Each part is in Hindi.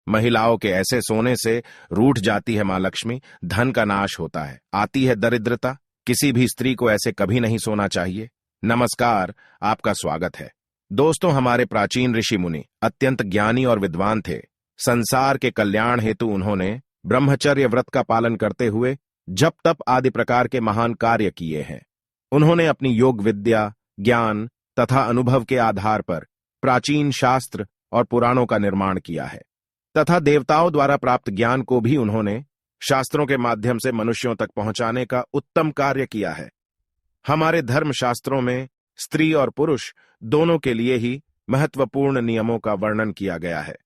महिलाओं के ऐसे सोने से रूठ जाती है मां लक्ष्मी, धन का नाश होता है, आती है दरिद्रता। किसी भी स्त्री को ऐसे कभी नहीं सोना चाहिए। नमस्कार, आपका स्वागत है। दोस्तों, हमारे प्राचीन ऋषि मुनि अत्यंत ज्ञानी और विद्वान थे। संसार के कल्याण हेतु उन्होंने ब्रह्मचर्य व्रत का पालन करते हुए जप तप आदि प्रकार के महान कार्य किए हैं। उन्होंने अपनी योग विद्या, ज्ञान तथा अनुभव के आधार पर प्राचीन शास्त्र और पुराणों का निर्माण किया है तथा देवताओं द्वारा प्राप्त ज्ञान को भी उन्होंने शास्त्रों के माध्यम से मनुष्यों तक पहुंचाने का उत्तम कार्य किया है। हमारे धर्म शास्त्रों में स्त्री और पुरुष दोनों के लिए ही महत्वपूर्ण नियमों का वर्णन किया गया है।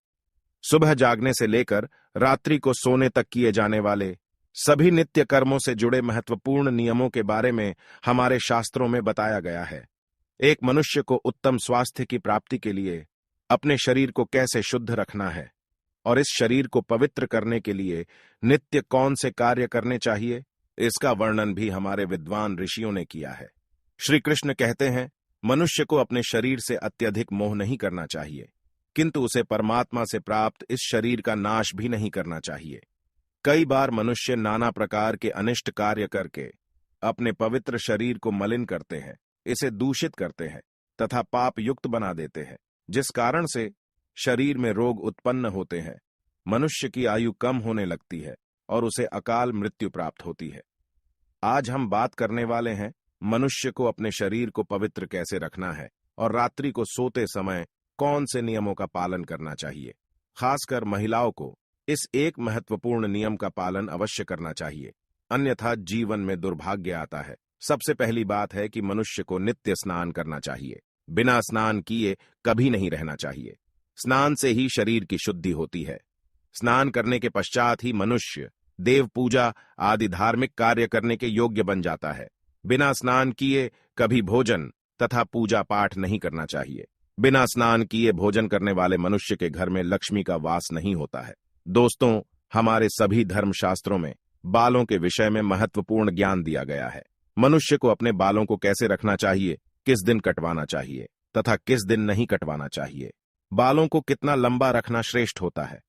सुबह जागने से लेकर रात्रि को सोने तक किए जाने वाले सभी नित्य कर्मों से जुड़े महत्वपूर्ण नियमों के बारे में हमारे शास्त्रों में बताया गया है। एक मनुष्य को उत्तम स्वास्थ्य की प्राप्ति के लिए अपने शरीर को कैसे शुद्ध रखना है और इस शरीर को पवित्र करने के लिए नित्य कौन से कार्य करने चाहिए, इसका वर्णन भी हमारे विद्वान ऋषियों ने किया है। श्री कृष्ण कहते हैं, मनुष्य को अपने शरीर से अत्यधिक मोह नहीं करना चाहिए, किंतु उसे परमात्मा से प्राप्त इस शरीर का नाश भी नहीं करना चाहिए। कई बार मनुष्य नाना प्रकार के अनिष्ट कार्य करके अपने पवित्र शरीर को मलिन करते हैं, इसे दूषित करते हैं तथा पाप युक्त बना देते हैं, जिस कारण से शरीर में रोग उत्पन्न होते हैं। मनुष्य की आयु कम होने लगती है और उसे अकाल मृत्यु प्राप्त होती है। आज हम बात करने वाले हैं मनुष्य को अपने शरीर को पवित्र कैसे रखना है और रात्रि को सोते समय कौन से नियमों का पालन करना चाहिए। खासकर महिलाओं को इस एक महत्वपूर्ण नियम का पालन अवश्य करना चाहिए, अन्यथा जीवन में दुर्भाग्य आता है। सबसे पहली बात है कि मनुष्य को नित्य स्नान करना चाहिए। बिना स्नान किए कभी नहीं रहना चाहिए। स्नान से ही शरीर की शुद्धि होती है। स्नान करने के पश्चात ही मनुष्य देव पूजा आदि धार्मिक कार्य करने के योग्य बन जाता है। बिना स्नान किए कभी भोजन तथा पूजा पाठ नहीं करना चाहिए। बिना स्नान किए भोजन करने वाले मनुष्य के घर में लक्ष्मी का वास नहीं होता है। दोस्तों, हमारे सभी धर्मशास्त्रों में बालों के विषय में महत्वपूर्ण ज्ञान दिया गया है। मनुष्य को अपने बालों को कैसे रखना चाहिए, किस दिन कटवाना चाहिए तथा किस दिन नहीं कटवाना चाहिए, बालों को कितना लंबा रखना श्रेष्ठ होता है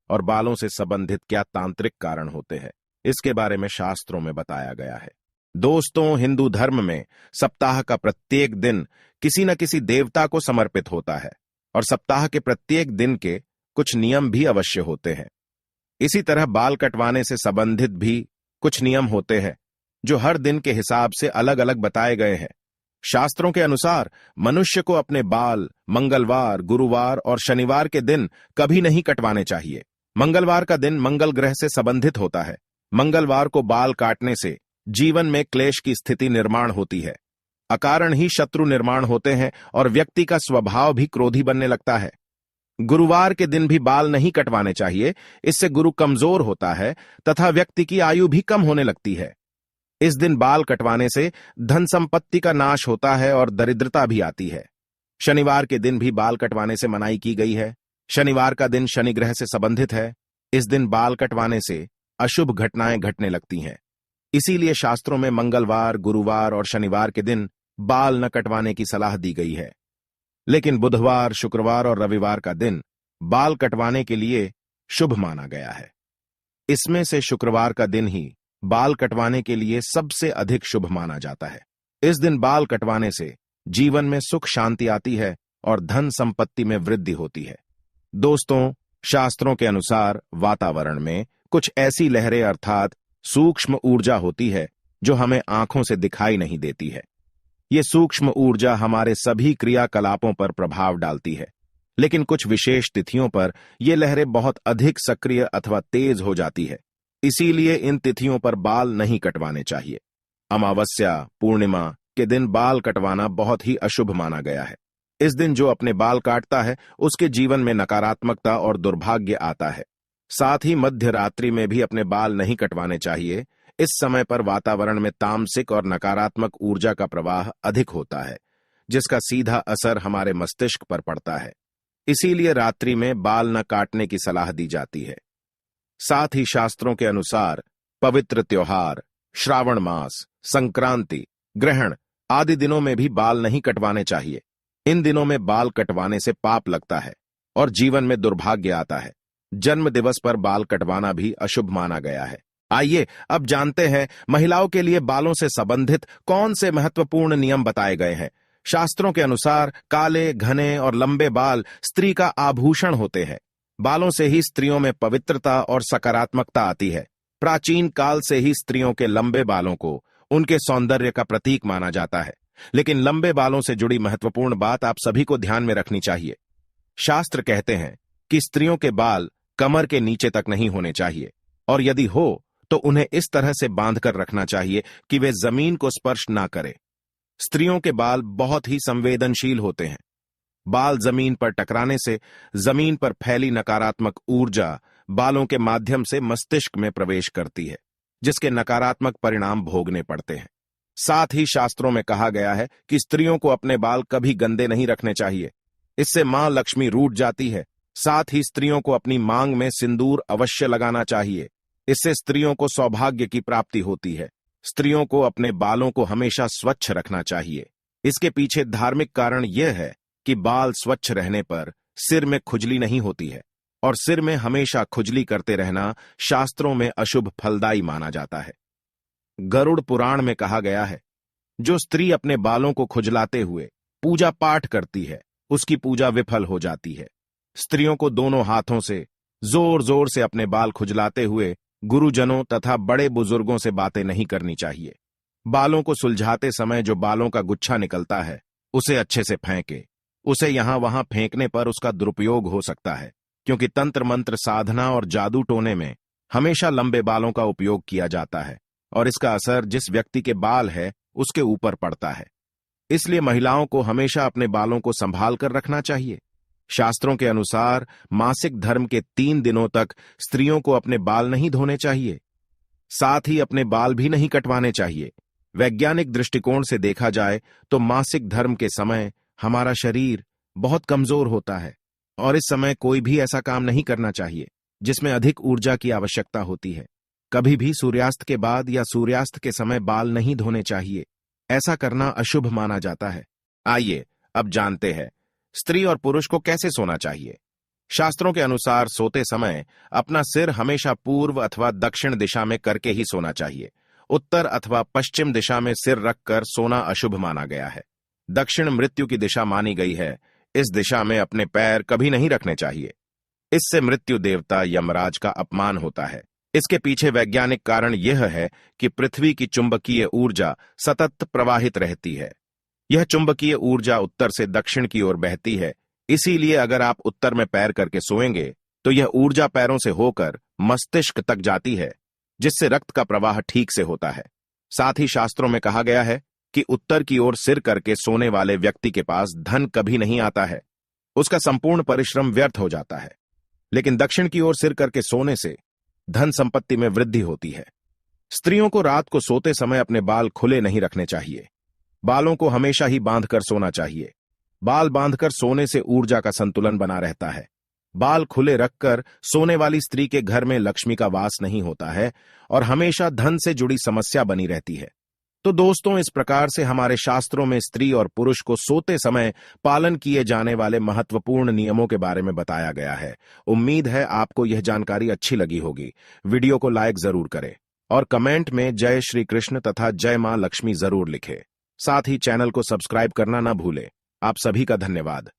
और बालों से संबंधित क्या तांत्रिक कारण होते हैं, इसके बारे में शास्त्रों में बताया गया है। दोस्तों, हिंदू धर्म में सप्ताह का प्रत्येक दिन किसी न किसी देवता को समर्पित होता है और सप्ताह के प्रत्येक दिन के कुछ नियम भी अवश्य होते हैं। इसी तरह बाल कटवाने से संबंधित भी कुछ नियम होते हैं जो हर दिन के हिसाब से अलग अलग बताए गए हैं। शास्त्रों के अनुसार मनुष्य को अपने बाल मंगलवार, गुरुवार और शनिवार के दिन कभी नहीं कटवाने चाहिए। मंगलवार का दिन मंगल ग्रह से संबंधित होता है। मंगलवार को बाल काटने से जीवन में क्लेश की स्थिति निर्माण होती है, अकारण ही शत्रु निर्माण होते हैं और व्यक्ति का स्वभाव भी क्रोधी बनने लगता है। गुरुवार के दिन भी बाल नहीं कटवाने चाहिए, इससे गुरु कमजोर होता है तथा व्यक्ति की आयु भी कम होने लगती है। इस दिन बाल कटवाने से धन संपत्ति का नाश होता है और दरिद्रता भी आती है। शनिवार के दिन भी बाल कटवाने से मनाही की गई है। शनिवार का दिन शनि ग्रह से संबंधित है। इस दिन बाल कटवाने से अशुभ घटनाएं घटने लगती हैं। इसीलिए शास्त्रों में मंगलवार, गुरुवार और शनिवार के दिन बाल न कटवाने की सलाह दी गई है। लेकिन बुधवार, शुक्रवार और रविवार का दिन बाल कटवाने के लिए शुभ माना गया है। इसमें से शुक्रवार का दिन ही बाल कटवाने के लिए सबसे अधिक शुभ माना जाता है। इस दिन बाल कटवाने से जीवन में सुख शांति आती है और धन संपत्ति में वृद्धि होती है। दोस्तों, शास्त्रों के अनुसार वातावरण में कुछ ऐसी लहरें अर्थात सूक्ष्म ऊर्जा होती है जो हमें आंखों से दिखाई नहीं देती है। ये सूक्ष्म ऊर्जा हमारे सभी क्रियाकलापों पर प्रभाव डालती है, लेकिन कुछ विशेष तिथियों पर ये लहरें बहुत अधिक सक्रिय अथवा तेज हो जाती है। इसीलिए इन तिथियों पर बाल नहीं कटवाने चाहिए। अमावस्या, पूर्णिमा के दिन बाल कटवाना बहुत ही अशुभ माना गया है। इस दिन जो अपने बाल काटता है उसके जीवन में नकारात्मकता और दुर्भाग्य आता है। साथ ही मध्य रात्रि में भी अपने बाल नहीं कटवाने चाहिए। इस समय पर वातावरण में तामसिक और नकारात्मक ऊर्जा का प्रवाह अधिक होता है, जिसका सीधा असर हमारे मस्तिष्क पर पड़ता है। इसीलिए रात्रि में बाल न काटने की सलाह दी जाती है। साथ ही शास्त्रों के अनुसार पवित्र त्योहार, श्रावण मास, संक्रांति, ग्रहण आदि दिनों में भी बाल नहीं कटवाने चाहिए। इन दिनों में बाल कटवाने से पाप लगता है और जीवन में दुर्भाग्य आता है। जन्म दिवस पर बाल कटवाना भी अशुभ माना गया है। आइए अब जानते हैं महिलाओं के लिए बालों से संबंधित कौन से महत्वपूर्ण नियम बताए गए हैं। शास्त्रों के अनुसार काले, घने और लंबे बाल स्त्री का आभूषण होते हैं। बालों से ही स्त्रियों में पवित्रता और सकारात्मकता आती है। प्राचीन काल से ही स्त्रियों के लंबे बालों को उनके सौंदर्य का प्रतीक माना जाता है। लेकिन लंबे बालों से जुड़ी महत्वपूर्ण बात आप सभी को ध्यान में रखनी चाहिए। शास्त्र कहते हैं कि स्त्रियों के बाल कमर के नीचे तक नहीं होने चाहिए, और यदि हो तो उन्हें इस तरह से बांधकर रखना चाहिए कि वे जमीन को स्पर्श ना करें। स्त्रियों के बाल बहुत ही संवेदनशील होते हैं। बाल जमीन पर टकराने से जमीन पर फैली नकारात्मक ऊर्जा बालों के माध्यम से मस्तिष्क में प्रवेश करती है, जिसके नकारात्मक परिणाम भोगने पड़ते हैं। साथ ही शास्त्रों में कहा गया है कि स्त्रियों को अपने बाल कभी गंदे नहीं रखने चाहिए, इससे मां लक्ष्मी रूठ जाती है। साथ ही स्त्रियों को अपनी मांग में सिंदूर अवश्य लगाना चाहिए, इससे स्त्रियों को सौभाग्य की प्राप्ति होती है। स्त्रियों को अपने बालों को हमेशा स्वच्छ रखना चाहिए। इसके पीछे धार्मिक कारण यह है कि बाल स्वच्छ रहने पर सिर में खुजली नहीं होती है, और सिर में हमेशा खुजली करते रहना शास्त्रों में अशुभ फलदायी माना जाता है। गरुड़ पुराण में कहा गया है, जो स्त्री अपने बालों को खुजलाते हुए पूजा पाठ करती है, उसकी पूजा विफल हो जाती है। स्त्रियों को दोनों हाथों से जोर जोर से अपने बाल खुजलाते हुए गुरुजनों तथा बड़े बुजुर्गों से बातें नहीं करनी चाहिए। बालों को सुलझाते समय जो बालों का गुच्छा निकलता है, उसे अच्छे से फेंके। उसे यहां वहां फेंकने पर उसका दुरुपयोग हो सकता है, क्योंकि तंत्र मंत्र साधना और जादू टोने में हमेशा लंबे बालों का उपयोग किया जाता है, और इसका असर जिस व्यक्ति के बाल है उसके ऊपर पड़ता है। इसलिए महिलाओं को हमेशा अपने बालों को संभाल कर रखना चाहिए। शास्त्रों के अनुसार मासिक धर्म के 3 दिनों तक स्त्रियों को अपने बाल नहीं धोने चाहिए, साथ ही अपने बाल भी नहीं कटवाने चाहिए। वैज्ञानिक दृष्टिकोण से देखा जाए तो मासिक धर्म के समय हमारा शरीर बहुत कमजोर होता है, और इस समय कोई भी ऐसा काम नहीं करना चाहिए जिसमें अधिक ऊर्जा की आवश्यकता होती है। कभी भी सूर्यास्त के बाद या सूर्यास्त के समय बाल नहीं धोने चाहिए, ऐसा करना अशुभ माना जाता है। आइए अब जानते हैं स्त्री और पुरुष को कैसे सोना चाहिए। शास्त्रों के अनुसार सोते समय अपना सिर हमेशा पूर्व अथवा दक्षिण दिशा में करके ही सोना चाहिए। उत्तर अथवा पश्चिम दिशा में सिर रखकर सोना अशुभ माना गया है। दक्षिण मृत्यु की दिशा मानी गई है, इस दिशा में अपने पैर कभी नहीं रखने चाहिए। इससे मृत्यु देवता यमराज का अपमान होता है। इसके पीछे वैज्ञानिक कारण यह है कि पृथ्वी की चुंबकीय ऊर्जा सतत प्रवाहित रहती है। यह चुंबकीय ऊर्जा उत्तर से दक्षिण की ओर बहती है, इसीलिए अगर आप उत्तर में पैर करके सोएंगे तो यह ऊर्जा पैरों से होकर मस्तिष्क तक जाती है, जिससे रक्त का प्रवाह ठीक से होता है। साथ ही शास्त्रों में कहा गया है कि उत्तर की ओर सिर करके सोने वाले व्यक्ति के पास धन कभी नहीं आता है, उसका संपूर्ण परिश्रम व्यर्थ हो जाता है। लेकिन दक्षिण की ओर सिर करके सोने से धन संपत्ति में वृद्धि होती है। स्त्रियों को रात को सोते समय अपने बाल खुले नहीं रखने चाहिए। बालों को हमेशा ही बांधकर सोना चाहिए। बाल बांधकर सोने से ऊर्जा का संतुलन बना रहता है। बाल खुले रखकर सोने वाली स्त्री के घर में लक्ष्मी का वास नहीं होता है, और हमेशा धन से जुड़ी समस्या बनी रहती है। तो दोस्तों, इस प्रकार से हमारे शास्त्रों में स्त्री और पुरुष को सोते समय पालन किए जाने वाले महत्वपूर्ण नियमों के बारे में बताया गया है। उम्मीद है आपको यह जानकारी अच्छी लगी होगी। वीडियो को लाइक जरूर करें और कमेंट में जय श्री कृष्ण तथा जय मां लक्ष्मी जरूर लिखें। साथ ही चैनल को सब्सक्राइब करना ना भूलें। आप सभी का धन्यवाद।